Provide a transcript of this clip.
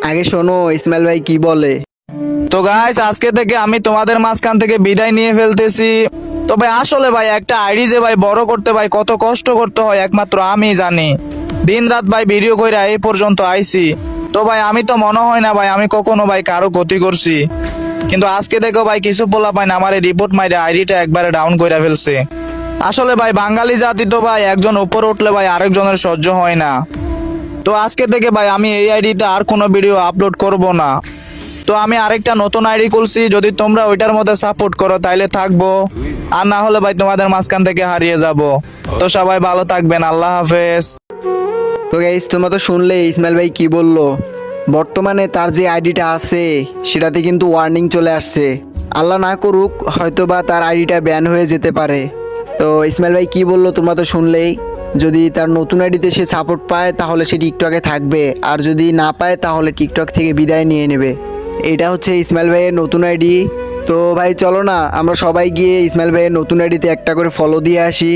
আগে শোনো ইসমাইল ভাই কি বলে। তো গাইস, আজকে থেকে আমি তোমাদের মাঝখান থেকে বিদায় নিয়ে ফেলতেছি। তো ভাই আসলে ভাই একটা আইডি যে ভাই বড় করতে ভাই কত কষ্ট করতে হয় একমাত্র আমি জানি। দিন রাত ভাই ভিডিও কইরা এই পর্যন্ত আইছি। তো ভাই আমি তো মনে হয় না ভাই আমি কখনো ভাই কারো ক্ষতি করছি, কিন্তু আজকে দেখো ভাই কিছু পোলা পাই না আমার রিপোর্ট মাইরে আইডিটা একবারে ডাউন কইরা ফেলছে। আসলে ভাই বাঙালি জাতি তো ভাই একজন উপর উঠলে ভাই আরেকজনের সহ্য হয় না। তো আজকে থেকে ভাই আমি এই আইডিতে আর কোনো ভিডিও আপলোড করব না। তো আমি আরেকটা নতুন আইডি খুলছি, যদি তোমরা ওইটার মধ্যে সাপোর্ট করো তাইলে থাকবো, আর না হলে ভাই তোমাদের মাঝখান থেকে হারিয়ে যাব। তো সবাই ভালো থাকবেন, আল্লাহ হাফেজ। তো গাইস তোমরা তো শুনলে ইসমাইল ভাই কি বললো। বর্তমানে তার যে আইডিটা আছে সেটাতে কিন্তু ওয়ার্নিং চলে আসছে। আল্লাহ না করুক হয়তো বা তার আইডিটা ব্যান হয়ে যেতে পারে। তো ইসমাইল ভাই কি বললো তোমরা তো শুনলেই। যদি তার নতুন আইডিতে সে সাপোর্ট পায় তাহলে সে টিকটকে থাকবে, আর যদি না পায় তাহলে টিকটক থেকে বিদায় নিয়ে নেবে। এটা হচ্ছে ইসমাইল ভাইয়ের নতুন আইডি। তো ভাই চলো না আমরা সবাই গিয়ে ইসমাইল ভাইয়ের নতুন আইডিতে একটা করে ফলো দিয়ে আসি।